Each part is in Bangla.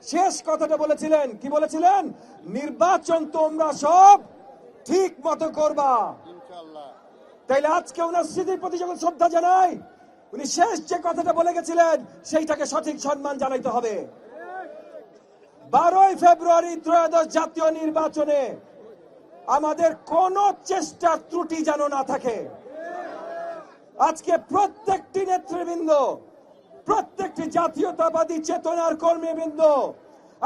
শেষ কথাটা বলেছিলেন, কি বলেছিলেন? নির্বাচন তোমরা সব ঠিক মতো করবা ইনশাআল্লাহ। তাইলে আজকে ওনার স্মৃতির প্রতি যখন শ্রদ্ধা জানাই, উনি শেষ যে কথাটা বলে গেছিলেন সেইটাকে সঠিক সম্মান জানাইতে হবে। 12ই ফেব্রুয়ারি ত্রয়োদশ জাতীয় নির্বাচনে আমাদের কোন চেষ্টার ত্রুটি যেন না থাকে। আজকে প্রত্যেকটি নেতৃবৃন্দ, প্রত্যেকটি জাতীয়তাবাদী চেতনার কর্মীবৃন্দ,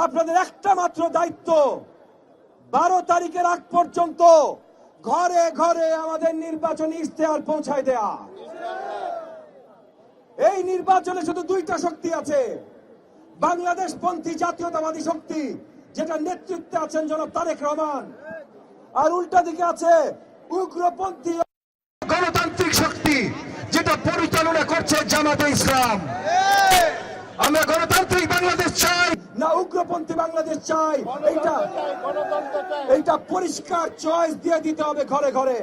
আপনাদের একটা মাত্র দায়িত্ব, 12 তারিখের আগ পর্যন্ত ঘরে ঘরে আমাদের নির্বাচনী ইশতেহার পৌঁছায় দেয়া। এই নির্বাচনে শুধু দুইটা শক্তি আছে, বাংলাদেশপন্থী জাতীয়তাবাদী শক্তি যেটা নেতৃত্বে আছেন জনাব তারেক রহমান, আর উল্টা দিকে আছে উগ্রপন্থী গণতান্ত্রিক শক্তি যেটা পরিচালনা করছে জামাতে ইসলাম। আমরা গণতান্ত্রিক বাংলাদেশ চাই না উগ্রপন্থী বাংলাদেশ চাই, এইটা পরিষ্কার চয়েস দিয়ে দিতে হবে ঘরে ঘরে।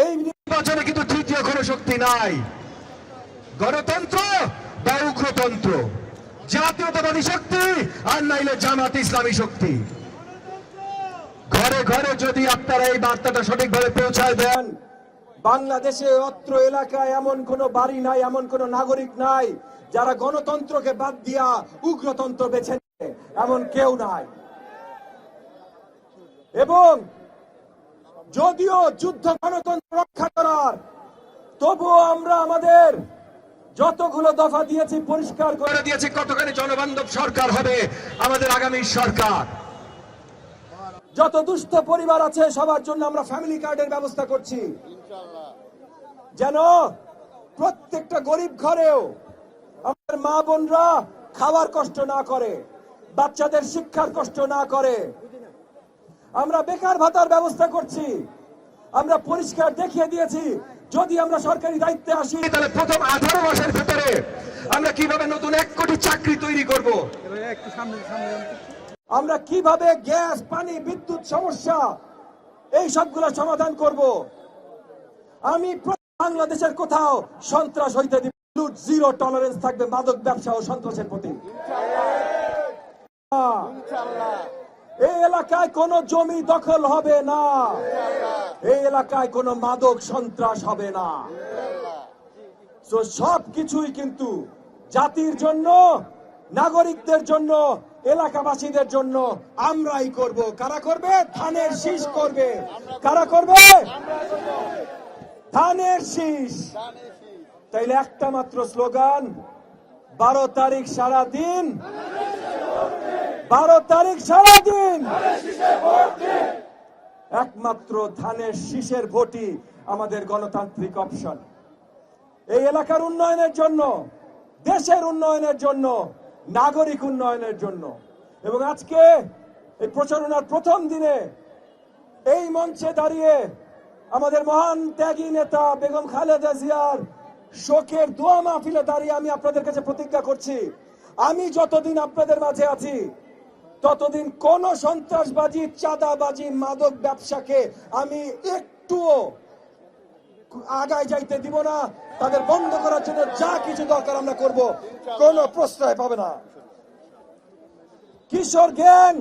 এই নির্বাচনে কিন্তু তৃতীয় কোনো শক্তি নাই, গণতন্ত্র বা উগ্রতন্ত্র, জাতীয়তাবাদী শক্তি আর নাইলে জামাত ইসলামী শক্তি। ঘরে ঘরে যদি আপনারা এই বার্তাটা সঠিকভাবে পৌঁছায় দেন, বাংলাদেশে অত্র এলাকায় এমন কোন বাড়ি নাই, এমন কোন নাগরিক নাই যারা গণতন্ত্রকে বাদ দিয়া উগ্রতন্ত্র বেছে নেয়, এমন কেউ নাই। এবং যদিও যুদ্ধ গণতন্ত্র রক্ষা করার, তবুও আমরা আমাদের যতগুলো দফা দিয়েছি পরিষ্কার করে দিয়েছি কতখানি জনবান্ধব সরকার হবে আমাদের আগামী সরকার। যত দুস্থ পরিবার আছে সবার জন্য আমরা ফ্যামিলি কার্ডের ব্যবস্থা করছি, যেন প্রত্যেকটা গরিব ঘরেও আমাদের মা বোনরা খাওয়ার কষ্ট না করে, বাচ্চাদের শিক্ষার কষ্ট না করে। আমরা বেকার ভাতার ব্যবস্থা করছি। আমরা পরিষ্কার দেখিয়ে দিয়েছি যদি আমরা সরকারি দায়িত্বে আসি তাহলে প্রথম 18 মাসের ভিতরে আমরা কিভাবে নতুন 1 কোটি চাকরি তৈরি করব, আমরা কিভাবে গ্যাস, পানি, বিদ্যুৎ সমস্যা এই সবগুলো সমাধান করব। আমি বাংলাদেশের কোথাও সন্ত্রাস হইতে দিব, জিরো টলারেন্স থাকবে মাদক ব্যবসা ও সন্ত্রাসের প্রতি। এই এলাকায় কোন জমি দখল হবে না, এই এলাকায় কোন মাদক সন্ত্রাস হবে না। তো সবকিছুই কিন্তু জাতির জন্য, নাগরিকদের জন্য, এলাকাবাসীদের জন্য আমরাই করব। কারা করবে? ধানের শীষ করবে। কারা করবে? ধানের শীষ। তাইলে একটা মাত্র স্লোগান, 12 তারিখ সারাদিন, 12 তারিখ সারাদিন একমাত্র ধানের শীষের ভোটই আমাদের গণতান্ত্রিক অপশন। এই এলাকার উন্নয়নের জন্য, দেশের উন্নয়নের জন্য, নাগরিক উন্নয়নের জন্য। এবং আজকে এই প্রচারণার প্রথম দিনে এই মঞ্চে দাঁড়িয়ে আমাদের মহান ত্যাগী নেতা বেগম খালেদা জিয়ার শোকের দোয়া মাহফিলে দাঁড়িয়ে আমি আপনাদের কাছে প্রতিজ্ঞা করছি, আমি যতদিন আপনাদের মাঝে আছি ততদিন কোন সন্ত্রাসবাজি, চাঁদাবাজি, মাদক ব্যবসাকে আমি একটুও আগায় যাইতে দিব না। তাদের বন্ধ করার জন্য যা কিছু দরকার আমরা করব, কোনো প্রশ্রয় পাবে না। কিশোর গ্যাং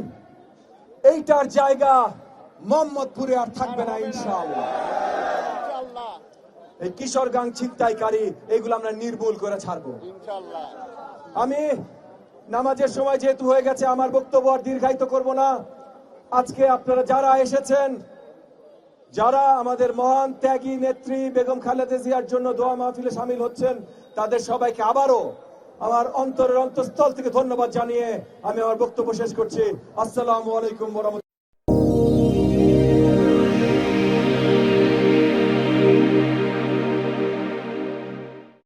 এইটার জায়গা মোহাম্মদপুরে আর থাকবে না ইনশাআল্লাহ। এই কিশোর গ্যাং, ছিনতাইকারী, এইগুলো আমরা নির্মূল করে ছাড়বো ইনশাআল্লাহ। আমি নামাজের সময় যেহেতু হয়ে গেছে আমার বক্তব্য আর দীর্ঘায়িত করব না। আজকে আপনারা যারা এসেছেন, যারা আমাদের মহান ত্যাগী নেত্রী বেগম খালেদা জিয়ার জন্য দোয়া মাহফিলে শামিল হচ্ছেন, তাদের সবাইকে আবারও আমার অন্তরের অন্তঃস্থল থেকে ধন্যবাদ জানিয়ে আমি আমার বক্তব্য শেষ করছি। আসসালামু আলাইকুম ওয়া রাহমাতুল্লাহ।